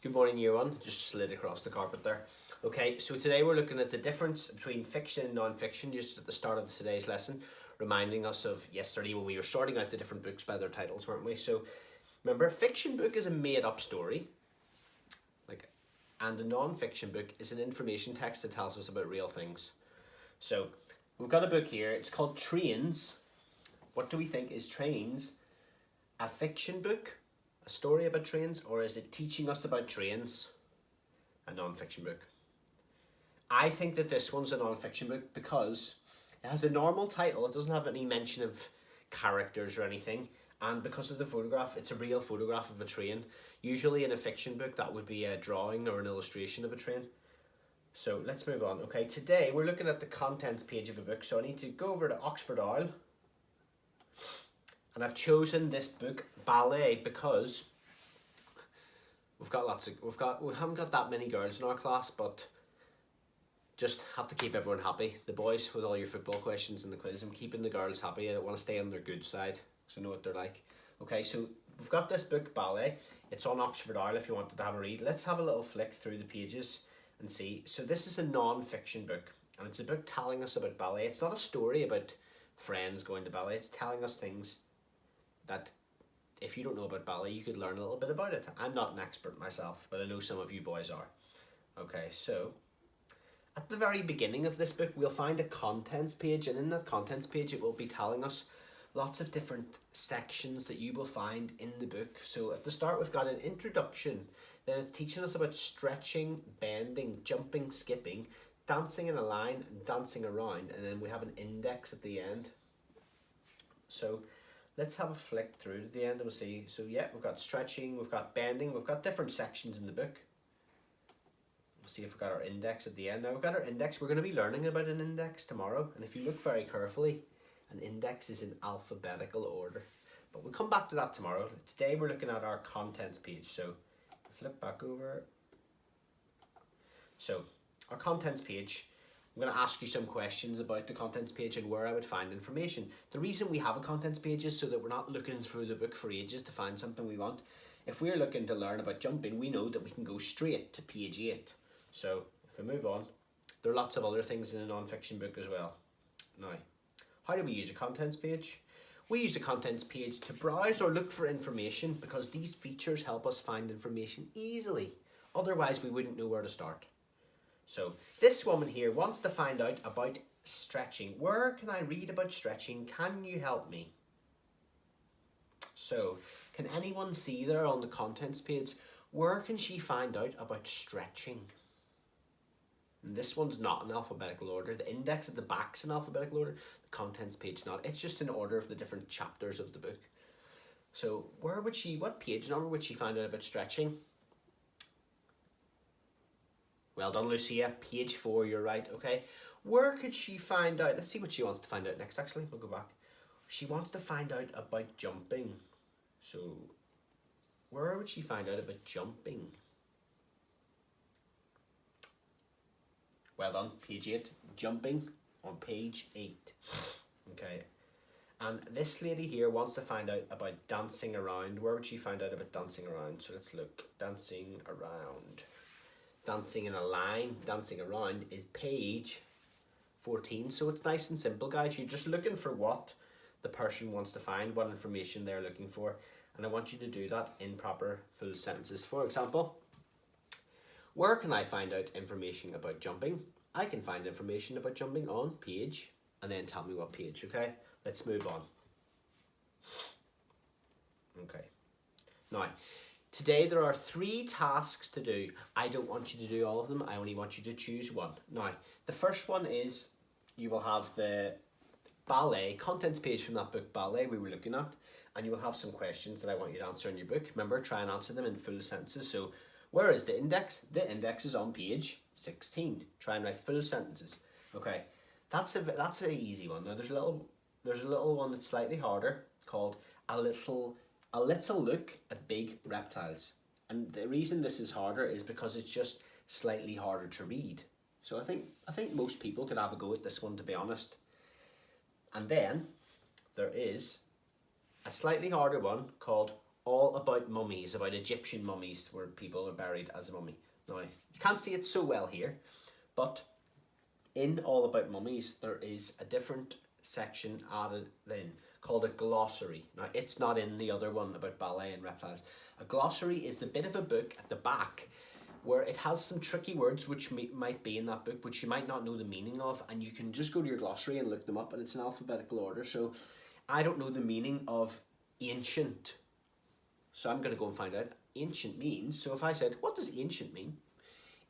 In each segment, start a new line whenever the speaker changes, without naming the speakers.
Good morning, year one. Just slid across the carpet there. Okay, so today we're looking at the difference between fiction and non-fiction just at the start of today's lesson, reminding us of yesterday when we were sorting out the different books by their titles, weren't we? So remember, a fiction book is a made-up story, and a non-fiction book is an information text that tells us about real things. So we've got a book here. It's called Trains. What do we think? Is Trains a fiction book, a story about trains, or is it teaching us about trains? A non-fiction book. I think that this one's a non-fiction book because it has a normal title. It doesn't have any mention of characters or anything, and because of the photograph, it's a real photograph of a train. Usually in a fiction book that would be a drawing or an illustration of a train. So let's move on. Okay, today we're looking at the contents page of a book, so I need to go over to Oxford Owl, and I've chosen this book, Ballet, because we haven't got that many girls in our class, but just have to keep everyone happy. The boys with all your football questions in the quiz. I'm keeping the girls happy. I want to stay on their good side, so I know what they're like. Okay, so we've got this book, Ballet. It's on Oxford Owl if you wanted to have a read. Let's have a little flick through the pages and see. So this is a non-fiction book, and it's a book telling us about ballet. It's not a story about friends going to ballet. It's telling us things that if you don't know about ballet, you could learn a little bit about it. I'm not an expert myself, but I know some of you boys are. Okay, so at the very beginning of this book, we'll find a contents page, and in that contents page, it will be telling us lots of different sections that you will find in the book. So at the start, we've got an introduction. Then it's teaching us about stretching, bending, jumping, skipping, dancing in a line, and dancing around. And then we have an index at the end. So let's have a flick through to the end and we'll see. So yeah, we've got stretching, we've got bending, we've got different sections in the book. We'll see if we've got our index at the end. Now we've got our index. We're going to be learning about an index tomorrow. And if you look very carefully, an index is in alphabetical order. But we'll come back to that tomorrow. Today we're looking at our contents page. So flip back over. So our contents page, I'm going to ask you some questions about the contents page and where I would find information. The reason we have a contents page is so that we're not looking through the book for ages to find something we want. If we're looking to learn about jumping, we know that we can go straight to page 8. So if we move on, there are lots of other things in a non-fiction book as well. Now, how do we use a contents page? We use a contents page to browse or look for information because these features help us find information easily. Otherwise, we wouldn't know where to start. So this woman here wants to find out about stretching. Where can I read about stretching? Can you help me? So can anyone see there on the contents page, where can she find out about stretching? And this one's not in alphabetical order. The index at the back's in alphabetical order. The contents page not. It's just in order of the different chapters of the book. So what page number would she find out about stretching? Well done, Lucia. Page 4, you're right. Okay. Where could she find out? Let's see what she wants to find out next, actually. We'll go back. She wants to find out about jumping. So where would she find out about jumping? Well done, page 8. Jumping on page 8. Okay. And this lady here wants to find out about dancing around. Where would she find out about dancing around? So let's look. Dancing around. Dancing in a line, dancing around is page 14. So it's nice and simple, guys. You're just looking for what the person wants to find, what information they're looking for. And I want you to do that in proper full sentences. For example, where can I find out information about jumping? I can find information about jumping on page, and then tell me what page, okay? Let's move on. Okay. Now, today there are 3 tasks to do. I don't want you to do all of them. I only want you to choose one. Now, the first one is you will have the ballet contents page from that book, Ballet, we were looking at, and you will have some questions that I want you to answer in your book. Remember, try and answer them in full sentences. So where is the index? The index is on page 16. Try and write full sentences. Okay, that's an easy one. Now there's a little one that's slightly harder called a little look at big reptiles. And the reason this is harder is because it's just slightly harder to read. So I think most people could have a go at this one, to be honest. And then there is a slightly harder one called all about mummies, about Egyptian mummies where people are buried as a mummy. Now, you can't see it so well here, but in All About Mummies, there is a different section added in called a glossary. Now, it's not in the other one about ballet and reptiles. A glossary is the bit of a book at the back where it has some tricky words which might be in that book, which you might not know the meaning of, and you can just go to your glossary and look them up, and it's in alphabetical order. So I don't know the meaning of ancient, so I'm going to go and find out. Ancient means, so if I said, what does ancient mean?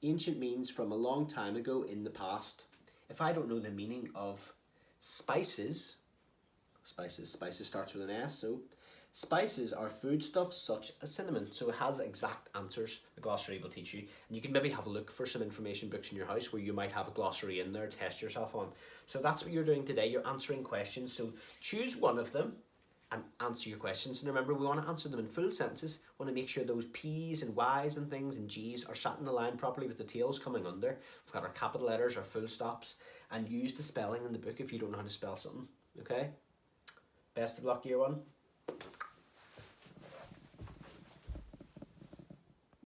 Ancient means from a long time ago in the past. If I don't know the meaning of spices starts with an S, so spices are foodstuffs such as cinnamon. So it has exact answers the glossary will teach you. And you can maybe have a look for some information books in your house where you might have a glossary in there to test yourself on. So that's what you're doing today. You're answering questions. So choose one of them and answer your questions. And remember, we want to answer them in full sentences. We want to make sure those P's and Y's and things and G's are sat in the line properly with the tails coming under. We've got our capital letters, our full stops, and use the spelling in the book if you don't know how to spell something. Okay? Best of luck, year one.